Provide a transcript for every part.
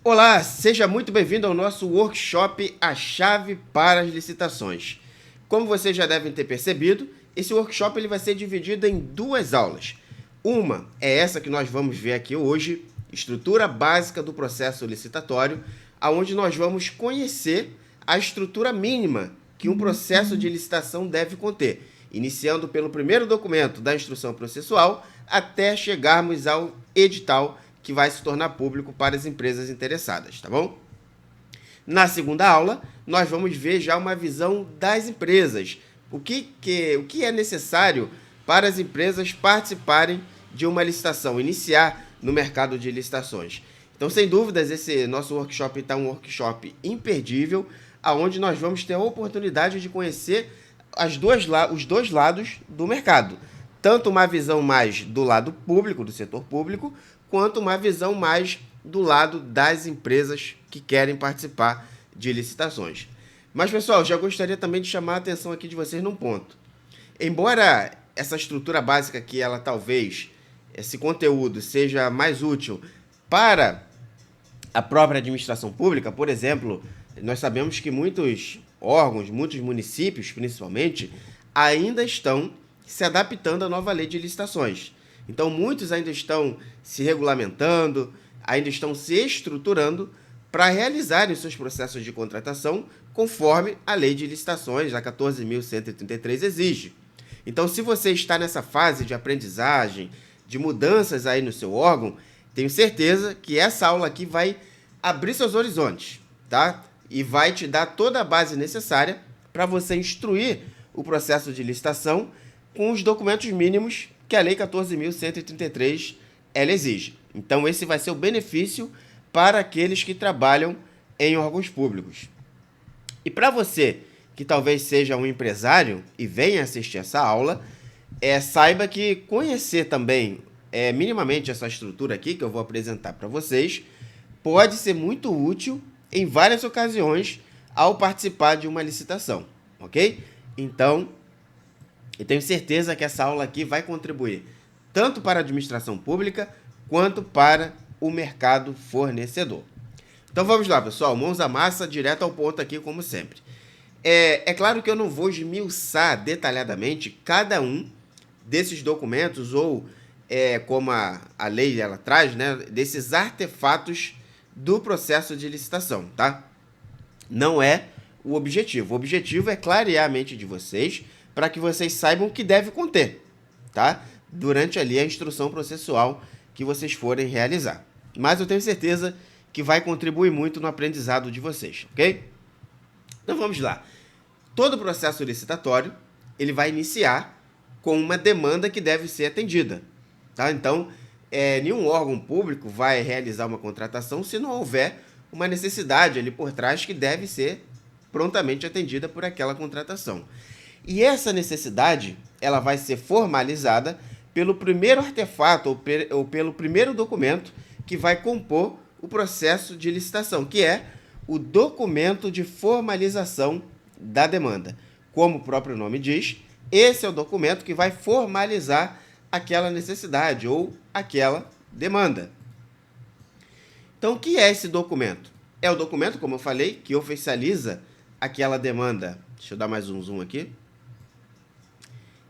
Olá, seja muito bem-vindo ao nosso workshop A Chave para as Licitações. Como vocês já devem ter percebido, esse workshop ele vai ser dividido em duas aulas. Uma é essa que nós vamos ver aqui hoje, estrutura básica do processo licitatório, aonde nós vamos conhecer a estrutura mínima que um processo de licitação deve conter, iniciando pelo primeiro documento da instrução processual até chegarmos ao edital que vai se tornar público para as empresas interessadas, tá bom? Na segunda aula, nós vamos ver já uma visão das empresas. O que é necessário para as empresas participarem de uma licitação, iniciar no mercado de licitações. Então, sem dúvidas, esse nosso workshop está um workshop imperdível, onde nós vamos ter a oportunidade de conhecer os dois lados do mercado. Tanto uma visão mais do lado público, do setor público, quanto uma visão mais do lado das empresas que querem participar de licitações. Mas, pessoal, já gostaria também de chamar a atenção aqui de vocês num ponto. Embora essa estrutura básica aqui, ela talvez, esse conteúdo seja mais útil para a própria administração pública, por exemplo, nós sabemos que muitos órgãos, muitos municípios, principalmente, ainda estão se adaptando à nova lei de licitações. Então, muitos ainda estão se regulamentando, ainda estão se estruturando para realizarem os seus processos de contratação conforme a lei de licitações, a 14.133, exige. Então, se você está nessa fase de aprendizagem, de mudanças aí no seu órgão, tenho certeza que essa aula aqui vai abrir seus horizontes, tá? E vai te dar toda a base necessária para você instruir o processo de licitação com os documentos mínimos que a Lei 14.133 ela exige. Então, esse vai ser o benefício para aqueles que trabalham em órgãos públicos. E para você que talvez seja um empresário e venha assistir essa aula, saiba que conhecer também minimamente essa estrutura aqui que eu vou apresentar para vocês pode ser muito útil em várias ocasiões ao participar de uma licitação, ok? Então, eu tenho certeza que essa aula aqui vai contribuir tanto para a administração pública quanto para o mercado fornecedor. Então vamos lá, pessoal, mãos à massa, direto ao ponto aqui, como sempre. É claro que eu não vou esmiuçar detalhadamente cada um desses documentos ou, como a lei ela traz, né, desses artefatos do processo de licitação, tá? Não é o objetivo. O objetivo é clarear a mente de vocês para que vocês saibam o que deve conter, tá? Durante ali a instrução processual que vocês forem realizar. Mas eu tenho certeza que vai contribuir muito no aprendizado de vocês, ok? Então vamos lá. Todo processo licitatório, ele vai iniciar com uma demanda que deve ser atendida, tá? Então, nenhum órgão público vai realizar uma contratação se não houver uma necessidade ali por trás que deve ser prontamente atendida por aquela contratação. E essa necessidade, ela vai ser formalizada pelo primeiro artefato ou pelo primeiro documento que vai compor o processo de licitação, que é o documento de formalização da demanda. Como o próprio nome diz, esse é o documento que vai formalizar aquela necessidade ou aquela demanda. Então, o que é esse documento? É o documento, como eu falei, que oficializa aquela demanda. Deixa eu dar mais um zoom aqui.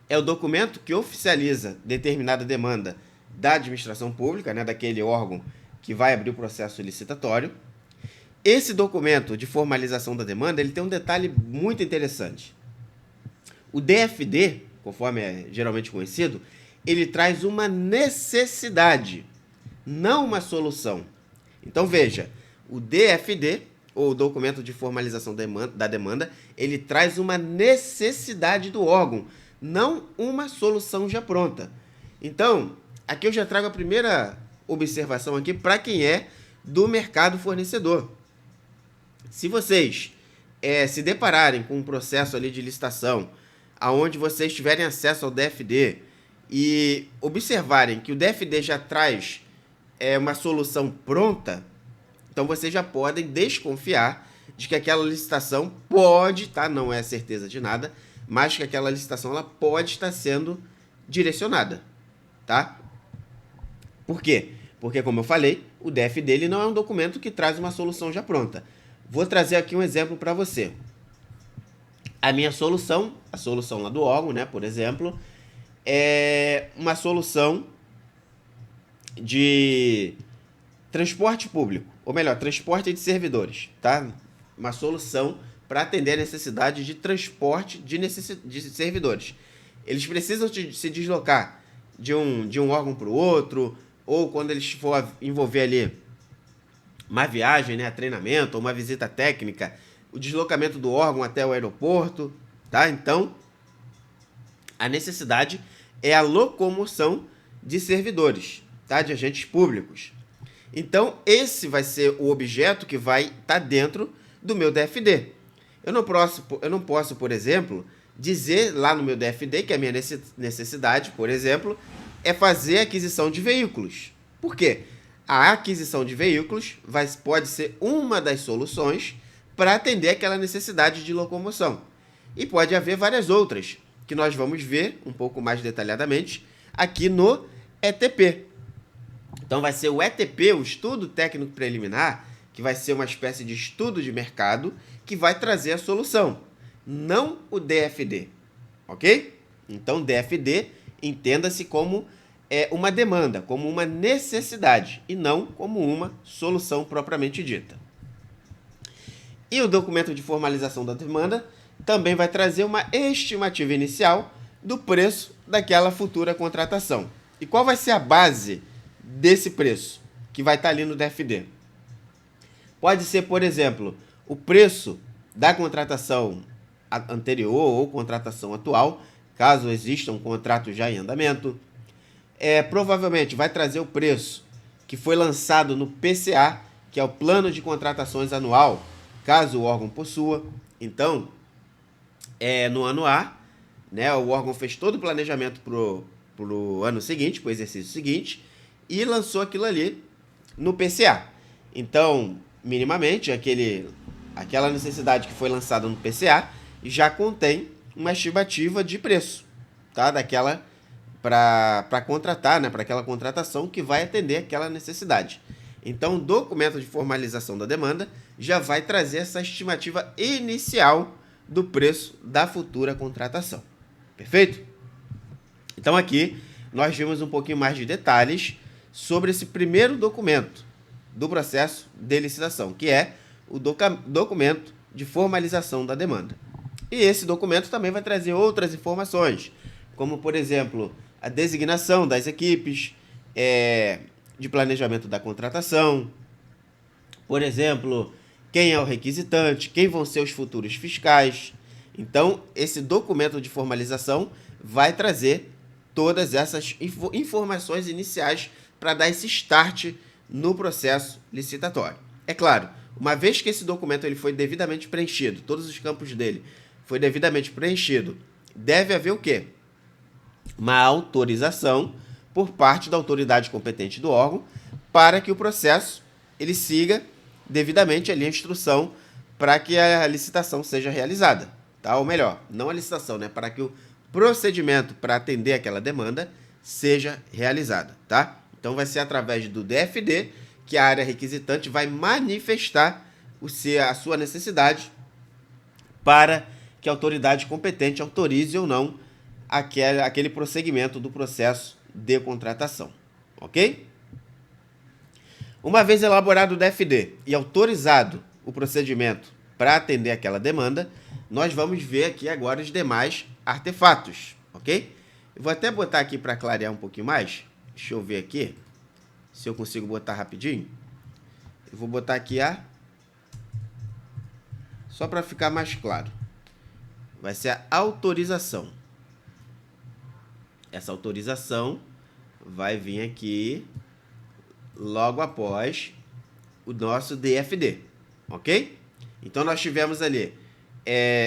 É o documento que oficializa determinada demanda da administração pública, né, daquele órgão que vai abrir o processo licitatório. Esse documento de formalização da demanda, ele tem um detalhe muito interessante. O DFD, conforme é geralmente conhecido, ele traz uma necessidade, não uma solução. Então, veja, o DFD, ou documento de formalização da demanda, ele traz uma necessidade do órgão, não uma solução já pronta. Então, aqui eu já trago a primeira observação aqui para quem é do mercado fornecedor. Se vocês se depararem com um processo ali de licitação, aonde vocês tiverem acesso ao DFD e observarem que o DFD já traz uma solução pronta, então vocês já podem desconfiar de que aquela licitação pode, tá? Não é certeza de nada, mas que aquela licitação ela pode estar sendo direcionada, tá? Por quê? Porque, como eu falei, o DFD ele não é um documento que traz uma solução já pronta. Vou trazer aqui um exemplo para você. A minha solução, a solução lá do órgão, né, por exemplo, é uma solução de transporte público, ou melhor, transporte de servidores, tá? Uma solução para atender a necessidade de transporte de servidores. Eles precisam se deslocar de um órgão para o outro, ou quando eles for envolver ali uma viagem, né, treinamento, ou uma visita técnica, o deslocamento do órgão até o aeroporto, tá? Então, a necessidade é a locomoção de servidores, tá? De agentes públicos. Então, esse vai ser o objeto que vai estar dentro do meu DFD. Eu não posso, por exemplo, dizer lá no meu DFD que a minha necessidade, por exemplo, é fazer a aquisição de veículos. Por quê? A aquisição de veículos pode ser uma das soluções para atender aquela necessidade de locomoção. E pode haver várias outras, que nós vamos ver um pouco mais detalhadamente aqui no ETP. Então vai ser o ETP, o Estudo Técnico Preliminar, que vai ser uma espécie de estudo de mercado, que vai trazer a solução, não o DFD, ok? Então DFD entenda-se como uma demanda, como uma necessidade, e não como uma solução propriamente dita. E o documento de formalização da demanda também vai trazer uma estimativa inicial do preço daquela futura contratação. E qual vai ser a base desse preço que vai estar ali no DFD? Pode ser, por exemplo, o preço da contratação anterior ou contratação atual, caso exista um contrato já em andamento. Provavelmente vai trazer o preço que foi lançado no PCA, que é o Plano de Contratações Anual, caso o órgão possua. Então, no ano A, né, o órgão fez todo o planejamento para o ano seguinte, para o exercício seguinte, e lançou aquilo ali no PCA. Então, minimamente, aquela necessidade que foi lançada no PCA já contém uma estimativa de preço, tá? Daquela para contratar, né, para aquela contratação que vai atender aquela necessidade. Então, o documento de formalização da demanda já vai trazer essa estimativa inicial do preço da futura contratação. Perfeito? Então, aqui nós vimos um pouquinho mais de detalhes sobre esse primeiro documento do processo de licitação, que é o documento de formalização da demanda. E esse documento também vai trazer outras informações, como, por exemplo, a designação das equipes de planejamento da contratação, por exemplo, quem é o requisitante, quem vão ser os futuros fiscais. Então, esse documento de formalização vai trazer todas essas informações iniciais para dar esse start no processo licitatório. É claro, uma vez que esse documento ele foi devidamente preenchido, todos os campos dele foi devidamente preenchido, deve haver o quê? Uma autorização por parte da autoridade competente do órgão para que o processo ele siga devidamente ali a instrução para que a licitação seja realizada, tá? Ou melhor, não a licitação, né? Para que o procedimento para atender aquela demanda seja realizado, tá? Então vai ser através do DFD que a área requisitante vai manifestar a sua necessidade para que a autoridade competente autorize ou não aquele prosseguimento do processo de contratação, ok? Uma vez elaborado o DFD e autorizado o procedimento para atender aquela demanda, nós vamos ver aqui agora os demais artefatos, ok? Eu vou até botar aqui para clarear um pouquinho mais. Deixa eu ver aqui se eu consigo botar rapidinho. Eu vou botar aqui só para ficar mais claro. Vai ser a autorização. Essa autorização vai vir aqui logo após o nosso DFD, ok? Então, nós tivemos ali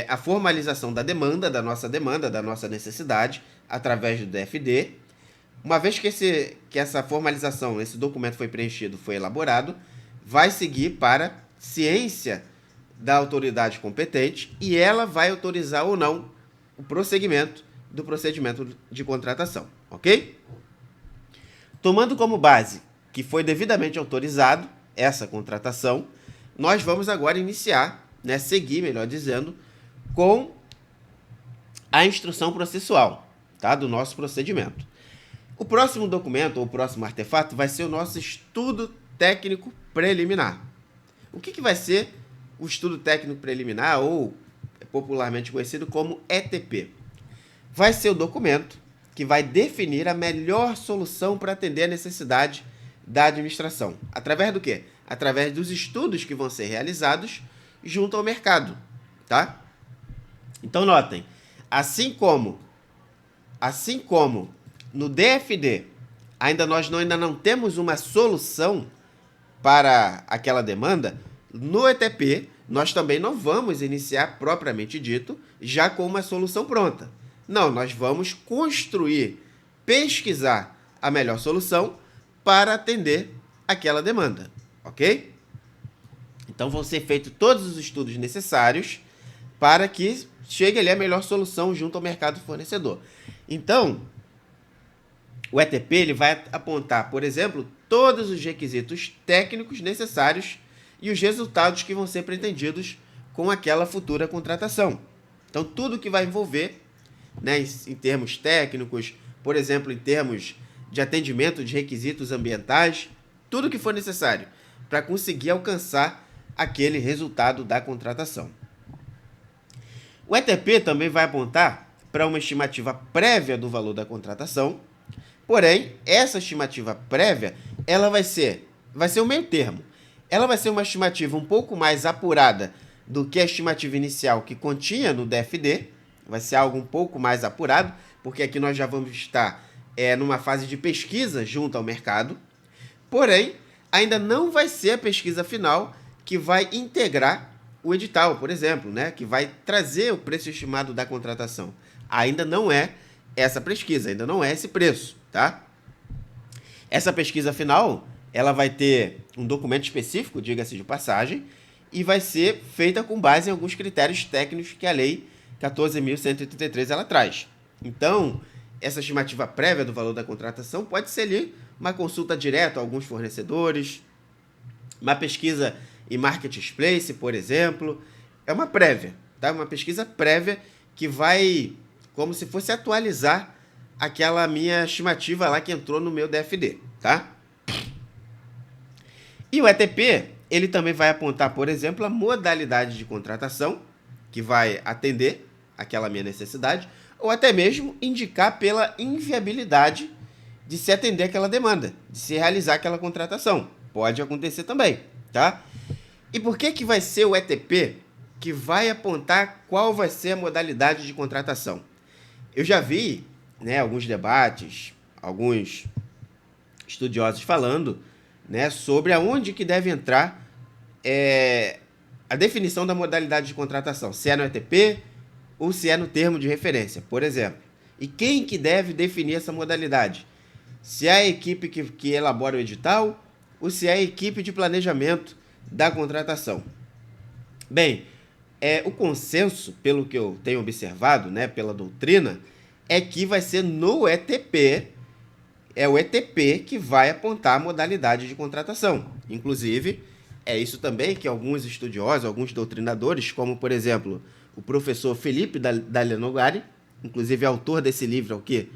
a formalização da demanda, da nossa necessidade, através do DFD. Uma vez que essa formalização, esse documento foi preenchido, foi elaborado, vai seguir para ciência da autoridade competente e ela vai autorizar ou não o prosseguimento do procedimento de contratação, ok? Tomando como base que foi devidamente autorizado essa contratação, nós vamos agora iniciar, né, seguir, melhor dizendo, com a instrução processual, tá, do nosso procedimento. O próximo documento, ou o próximo artefato, vai ser o nosso estudo técnico preliminar. O que vai ser o estudo técnico preliminar, ou popularmente conhecido como ETP? Vai ser o documento que vai definir a melhor solução para atender a necessidade da administração. Através do quê? Através dos estudos que vão ser realizados junto ao mercado, tá? Então, notem, assim como no DFD nós ainda não temos uma solução para aquela demanda, no ETP nós também não vamos iniciar, propriamente dito, já com uma solução pronta. Não, nós vamos construir, pesquisar a melhor solução para atender aquela demanda, ok? Então vão ser feitos todos os estudos necessários para que chegue ali a melhor solução junto ao mercado fornecedor. Então, o ETP ele vai apontar, por exemplo, todos os requisitos técnicos necessários e os resultados que vão ser pretendidos com aquela futura contratação. Então, tudo que vai envolver, né, em termos técnicos, por exemplo, em termos de atendimento de requisitos ambientais, tudo que for necessário para conseguir alcançar aquele resultado da contratação. O ETP também vai apontar para uma estimativa prévia do valor da contratação, porém, essa estimativa prévia ela vai ser o meio termo. Ela vai ser uma estimativa um pouco mais apurada do que a estimativa inicial que continha no DFD, vai ser algo um pouco mais apurado, porque aqui nós já vamos estar numa fase de pesquisa junto ao mercado, porém, ainda não vai ser a pesquisa final que vai integrar o edital, por exemplo, né, que vai trazer o preço estimado da contratação. Ainda não é essa pesquisa, ainda não é esse preço, tá? Essa pesquisa final, ela vai ter um documento específico, diga-se de passagem, e vai ser feita com base em alguns critérios técnicos que a Lei 14.133 ela traz. Então, essa estimativa prévia do valor da contratação pode ser ali uma consulta direta a alguns fornecedores, uma pesquisa em marketplace, por exemplo. É uma prévia, tá? Uma pesquisa prévia que vai, como se fosse atualizar aquela minha estimativa lá que entrou no meu DFD, tá? E o ETP, ele também vai apontar, por exemplo, a modalidade de contratação, que vai atender aquela minha necessidade, ou até mesmo indicar pela inviabilidade de se atender aquela demanda, de se realizar aquela contratação. Pode acontecer também, tá? E por que vai ser o ETP que vai apontar qual vai ser a modalidade de contratação? Eu já vi, né, alguns debates, alguns estudiosos falando, né, sobre aonde que deve entrar a definição da modalidade de contratação, se é no ETP ou se é no termo de referência, por exemplo. E quem que deve definir essa modalidade? Se é a equipe que elabora o edital ou se é a equipe de planejamento da contratação. Bem, o consenso, pelo que eu tenho observado, né, pela doutrina, é que vai ser no ETP, é o ETP que vai apontar a modalidade de contratação. Inclusive, é isso também que alguns estudiosos, alguns doutrinadores, como, por exemplo, o professor Felipe Dalenogari, inclusive autor desse livro aqui,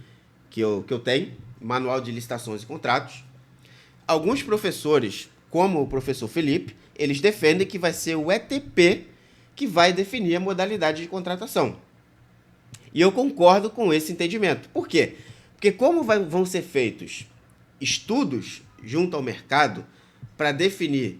que eu tenho, Manual de Licitações e Contratos, alguns professores, como o professor Felipe, eles defendem que vai ser o ETP que vai definir a modalidade de contratação. E eu concordo com esse entendimento. Por quê? Porque como vão ser feitos estudos junto ao mercado para definir,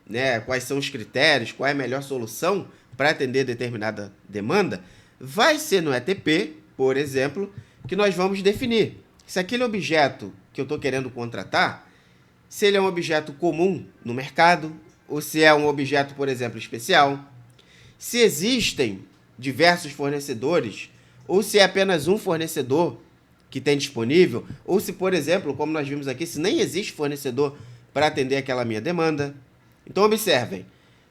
né, quais são os critérios, qual é a melhor solução para atender determinada demanda, vai ser no ETP, por exemplo, que nós vamos definir se aquele objeto que eu estou querendo contratar, se ele é um objeto comum no mercado, ou se é um objeto, por exemplo, especial, se existem diversos fornecedores, ou se é apenas um fornecedor que tem disponível, ou se, por exemplo, como nós vimos aqui, se nem existe fornecedor para atender aquela minha demanda. Então, observem,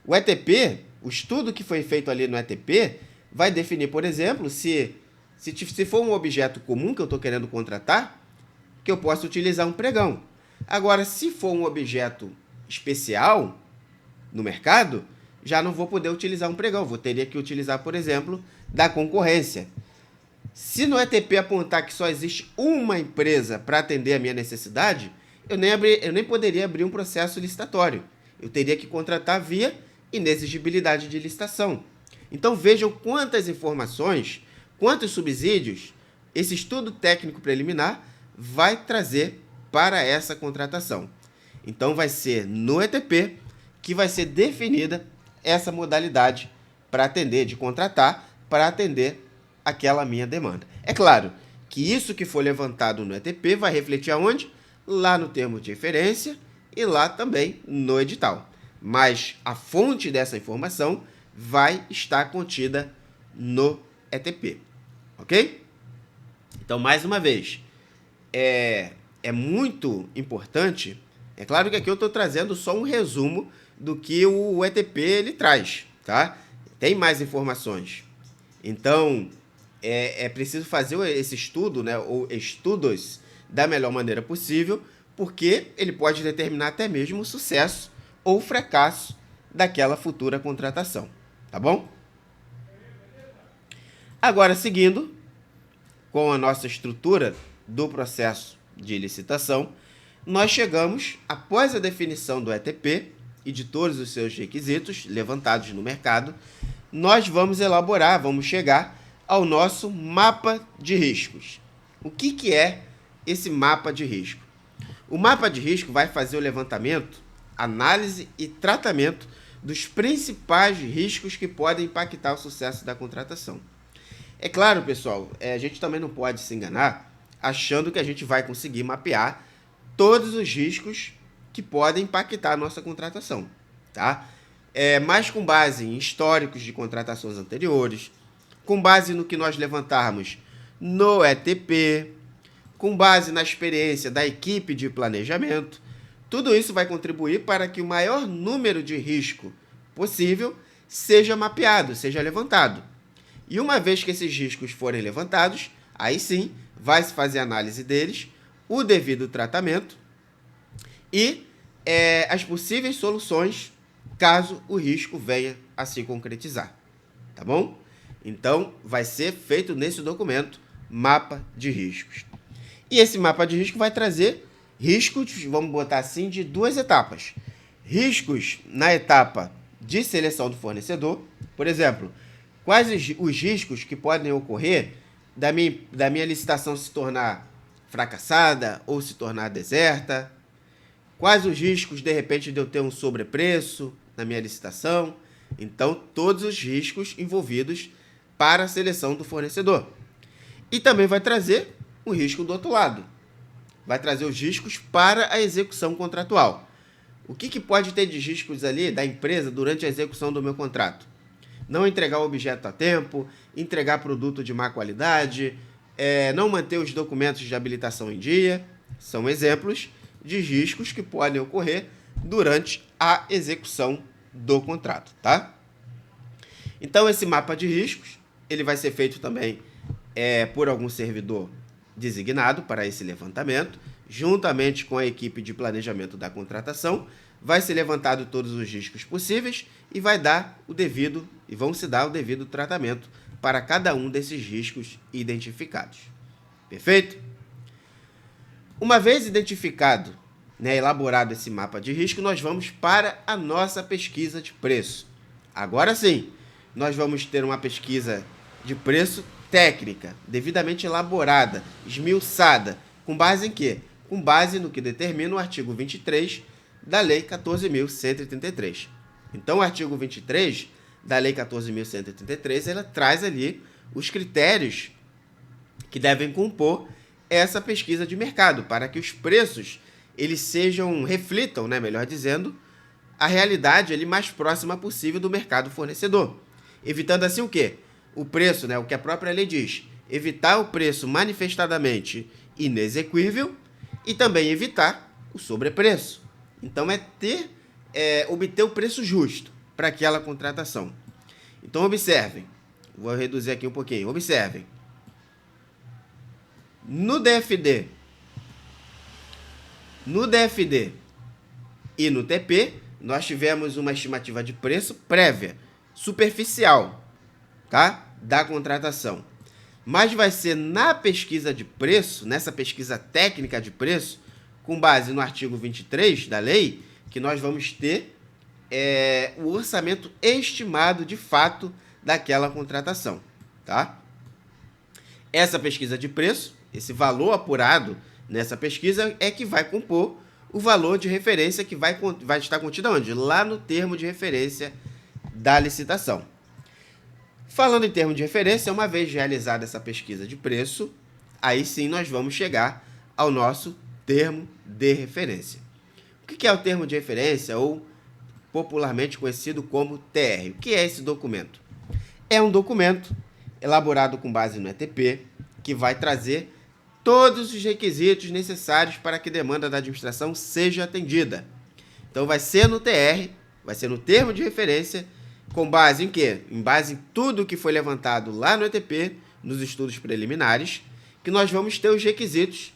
o ETP, o estudo que foi feito ali no ETP, vai definir, por exemplo, se for um objeto comum que eu estou querendo contratar, que eu posso utilizar um pregão. Agora, se for um objeto especial no mercado, já não vou poder utilizar um pregão. Teria que utilizar, por exemplo, da concorrência. Se no ETP apontar que só existe uma empresa para atender a minha necessidade, eu nem poderia abrir um processo licitatório. Eu teria que contratar via inexigibilidade de licitação. Então vejam quantas informações, quantos subsídios esse estudo técnico preliminar vai trazer para essa contratação. Então vai ser no ETP que vai ser definida essa modalidade para atender, de contratar, para atender aquela minha demanda. É claro que isso que for levantado no ETP vai refletir aonde? Lá no termo de referência e lá também no edital. Mas a fonte dessa informação vai estar contida no ETP, ok? Então, mais uma vez, é muito importante. É claro que aqui eu estou trazendo só um resumo do que o ETP ele traz, tá? Tem mais informações. Então, é preciso fazer esse estudo, né, ou estudos da melhor maneira possível, porque ele pode determinar até mesmo o sucesso ou o fracasso daquela futura contratação, tá bom? Agora, seguindo com a nossa estrutura do processo de licitação, nós chegamos, após a definição do ETP e de todos os seus requisitos levantados no mercado, nós vamos elaborar, vamos chegar ao nosso mapa de riscos. O que é esse mapa de risco? O mapa de risco vai fazer o levantamento, análise e tratamento dos principais riscos que podem impactar o sucesso da contratação. É claro, pessoal, a gente também não pode se enganar achando que a gente vai conseguir mapear todos os riscos que podem impactar a nossa contratação, tá? Mas com base em históricos de contratações anteriores, com base no que nós levantarmos no ETP, com base na experiência da equipe de planejamento, tudo isso vai contribuir para que o maior número de risco possível seja mapeado, seja levantado. E uma vez que esses riscos forem levantados, aí sim vai se fazer análise deles, o devido tratamento e as possíveis soluções caso o risco venha a se concretizar, tá bom? Então, vai ser feito nesse documento, mapa de riscos. E esse mapa de risco vai trazer riscos, vamos botar assim, de duas etapas. Riscos na etapa de seleção do fornecedor, por exemplo, quais os riscos que podem ocorrer da minha licitação se tornar fracassada ou se tornar deserta, quais os riscos, de repente, de eu ter um sobrepreço na minha licitação. Então, todos os riscos envolvidos para a seleção do fornecedor. E também vai trazer o risco do outro lado. Vai trazer os riscos para a execução contratual. O que pode ter de riscos ali da empresa durante a execução do meu contrato? Não entregar o objeto a tempo, entregar produto de má qualidade, não manter os documentos de habilitação em dia. São exemplos de riscos que podem ocorrer durante a execução do contrato, tá? Então, esse mapa de riscos, ele vai ser feito também por algum servidor designado para esse levantamento, juntamente com a equipe de planejamento da contratação, vai ser levantado todos os riscos possíveis e vão se dar o devido tratamento para cada um desses riscos identificados. Perfeito? Uma vez identificado, elaborado esse mapa de risco, nós vamos para a nossa pesquisa de preço. Agora sim, nós vamos ter uma pesquisa de preço técnica, devidamente elaborada, esmiuçada, com base em quê? Com base no que determina o artigo 23 da Lei 14.133. Então, o artigo 23 da Lei 14.133, ela traz ali os critérios que devem compor essa pesquisa de mercado, para que os preços eles reflitam, melhor dizendo, a realidade ali mais próxima possível do mercado fornecedor. Evitando assim o quê? O preço, o que a própria lei diz, evitar o preço manifestadamente inexequível e também evitar o sobrepreço. Então, obter o preço justo para aquela contratação. Então, observem. Vou reduzir aqui um pouquinho. Observem. No DFD, No DFD e no TP, nós tivemos uma estimativa de preço prévia, superficial, tá? Da contratação. Mas vai ser na pesquisa de preço, nessa pesquisa técnica de preço, com base no artigo 23 da lei, que nós vamos ter o orçamento estimado de fato daquela contratação, tá? Essa pesquisa de preço, esse valor apurado nessa pesquisa é que vai compor o valor de referência que vai estar contido onde? Lá no termo de referência da licitação. Falando em termo de referência, uma vez realizada essa pesquisa de preço, aí sim nós vamos chegar ao nosso termo de referência. O que é o termo de referência, ou popularmente conhecido como TR? O que é esse documento? É um documento elaborado com base no ETP, que vai trazer todos os requisitos necessários para que a demanda da administração seja atendida. Então vai ser no TR, vai ser no termo de referência, com base em quê? Em base em tudo que foi levantado lá no ETP, nos estudos preliminares, que nós vamos ter os requisitos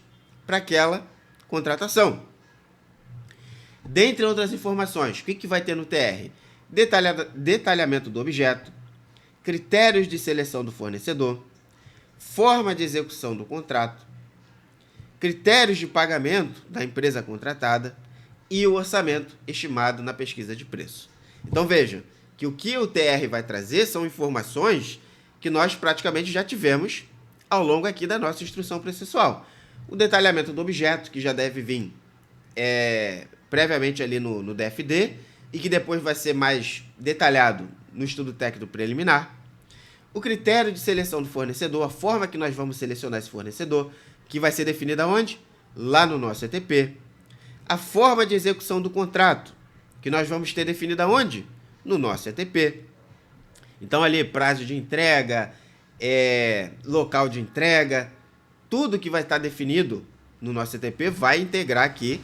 para aquela contratação. Dentre outras informações, o que vai ter no TR? Detalhamento do objeto, critérios de seleção do fornecedor, forma de execução do contrato, critérios de pagamento da empresa contratada e o orçamento estimado na pesquisa de preço. Então veja que o TR vai trazer são informações que nós praticamente já tivemos ao longo aqui da nossa instrução processual. O detalhamento do objeto, que já deve vir previamente ali no DFD e que depois vai ser mais detalhado no estudo técnico preliminar. O critério de seleção do fornecedor, a forma que nós vamos selecionar esse fornecedor, que vai ser definida onde? Lá no nosso ETP. A forma de execução do contrato, que nós vamos ter definida onde? No nosso ETP. Então ali, prazo de entrega, local de entrega, tudo que vai estar definido no nosso ETP vai integrar aqui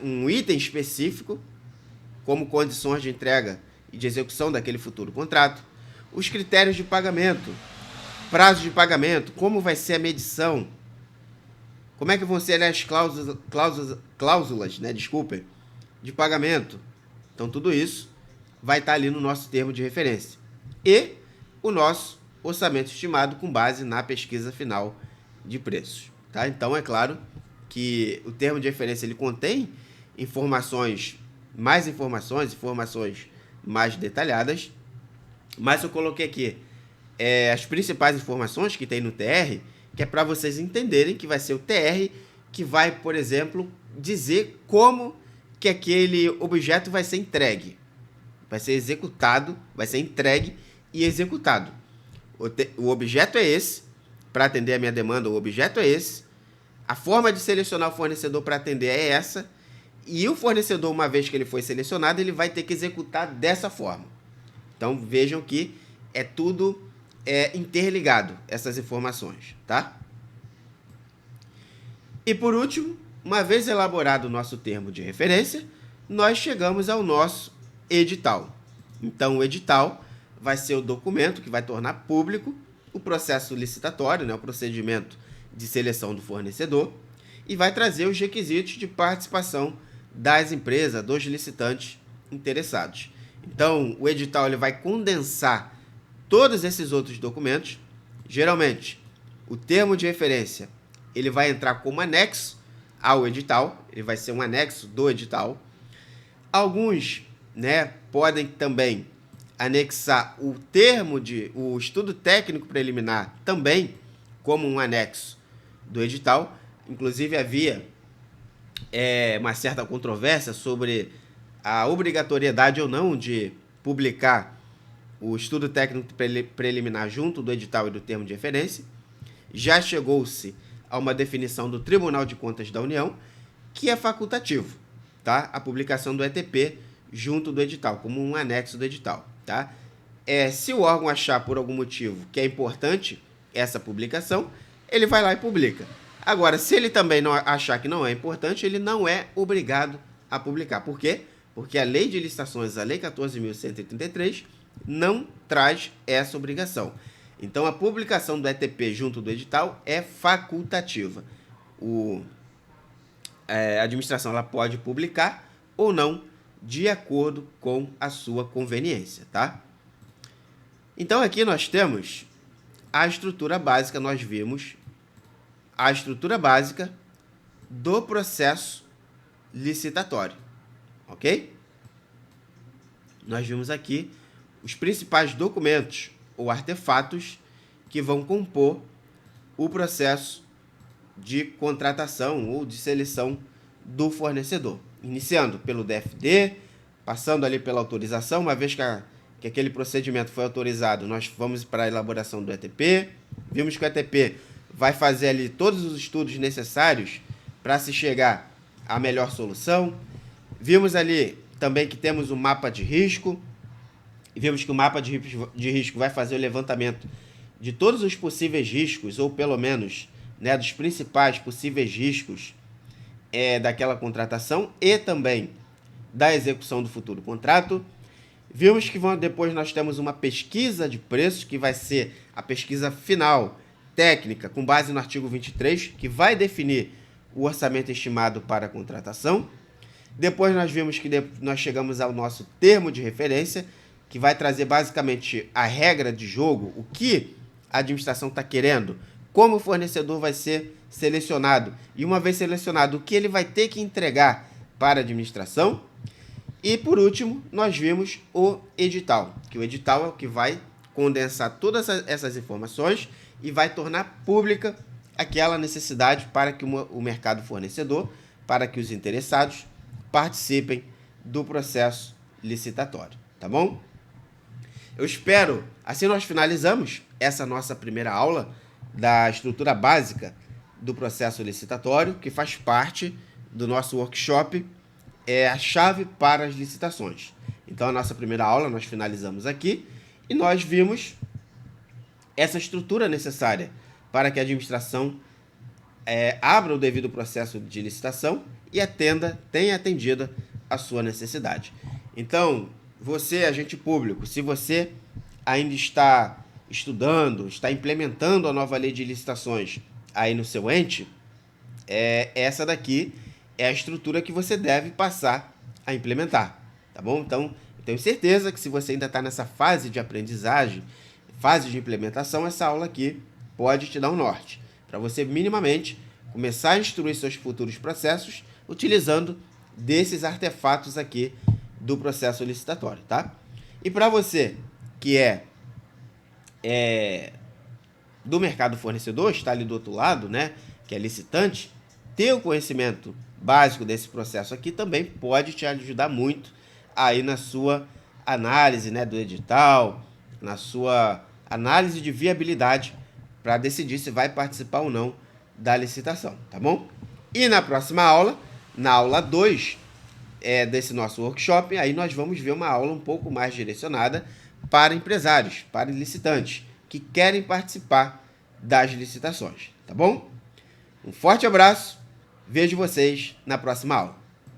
um item específico, como condições de entrega e de execução daquele futuro contrato. Os critérios de pagamento, prazo de pagamento, como vai ser a medição, como é que vão ser as cláusulas, né, de pagamento. Então, tudo isso vai estar ali no nosso termo de referência. E o nosso orçamento estimado com base na pesquisa final de preços. Tá? Então, é claro que o termo de referência ele contém informações mais detalhadas, mas eu coloquei aqui as principais informações que tem no TR, que é para vocês entenderem que vai ser o TR que vai, por exemplo, dizer como que aquele objeto vai ser entregue. Vai ser executado, vai ser entregue e executado. O objeto é esse, para atender a minha demanda, o objeto é esse. A forma de selecionar o fornecedor para atender é essa. E o fornecedor, uma vez que ele foi selecionado, ele vai ter que executar dessa forma. Então, vejam que é tudo interligado, essas informações, tá? E por último, uma vez elaborado o nosso termo de referência, nós chegamos ao nosso edital. Então, o edital vai ser o documento que vai tornar público o processo licitatório, né, o procedimento de seleção do fornecedor, e vai trazer os requisitos de participação das empresas, dos licitantes interessados. Então, o edital ele vai condensar todos esses outros documentos. Geralmente, o termo de referência ele vai entrar como anexo ao edital, ele vai ser um anexo do edital. Alguns, né, podem também anexar o estudo técnico preliminar também como um anexo do edital. Inclusive, havia uma certa controvérsia sobre a obrigatoriedade ou não de publicar o estudo técnico preliminar junto do edital e do termo de referência. Já chegou-se a uma definição do Tribunal de Contas da União, que é facultativo, tá? A publicação do ETP junto do edital, como um anexo do edital, tá? Se o órgão achar por algum motivo que é importante essa publicação, ele vai lá e publica. Agora, se ele também não achar que não é importante, ele não é obrigado a publicar. Por quê? Porque a Lei de Licitações, a Lei 14.133, não traz essa obrigação. Então, a publicação do ETP junto do edital é facultativa. a administração ela pode publicar ou não, de acordo com a sua conveniência, tá? Então aqui nós temos a estrutura básica, nós vimos a estrutura básica do processo licitatório, ok? Nós vimos aqui os principais documentos ou artefatos que vão compor o processo de contratação ou de seleção do fornecedor. Iniciando pelo DFD, passando ali pela autorização, uma vez que aquele procedimento foi autorizado, nós vamos para a elaboração do ETP. Vimos que o ETP vai fazer ali todos os estudos necessários para se chegar à melhor solução. Vimos ali também que temos um mapa de risco. Vimos que o mapa de risco vai fazer o levantamento de todos os possíveis riscos, ou pelo menos, né, dos principais possíveis riscos daquela contratação e também da execução do futuro contrato. Vimos que depois nós temos uma pesquisa de preços, que vai ser a pesquisa final, técnica, com base no artigo 23, que vai definir o orçamento estimado para a contratação. Depois nós vimos que nós chegamos ao nosso termo de referência, que vai trazer basicamente a regra de jogo, o que a administração está querendo, como o fornecedor vai ser selecionado e, uma vez selecionado, o que ele vai ter que entregar para a administração. E, por último, nós vimos o edital, que o edital é o que vai condensar todas essas informações e vai tornar pública aquela necessidade para que o mercado fornecedor, para que os interessados participem do processo licitatório, tá bom? Eu espero, assim nós finalizamos essa nossa primeira aula da estrutura básica do processo licitatório, que faz parte do nosso workshop, a chave para as licitações. Então, a nossa primeira aula nós finalizamos aqui e nós vimos essa estrutura necessária para que a administração abra o devido processo de licitação e tenha atendida a sua necessidade. Então, você, agente público, se você ainda está estudando, está implementando a nova lei de licitações aí no seu ente, essa daqui é a estrutura que você deve passar a implementar, tá bom? Então, eu tenho certeza que se você ainda está nessa fase de aprendizagem, fase de implementação, essa aula aqui pode te dar um norte, para você minimamente começar a instruir seus futuros processos utilizando desses artefatos aqui do processo licitatório, tá? E para você que do mercado fornecedor, está ali do outro lado, né, que é licitante, ter o conhecimento básico desse processo aqui também pode te ajudar muito aí na sua análise, né, do edital, na sua análise de viabilidade para decidir se vai participar ou não da licitação, tá bom? E na próxima aula, na aula 2 desse nosso workshop, aí nós vamos ver uma aula um pouco mais direcionada para empresários, para licitantes que querem participar das licitações, tá bom? Um forte abraço, vejo vocês na próxima aula.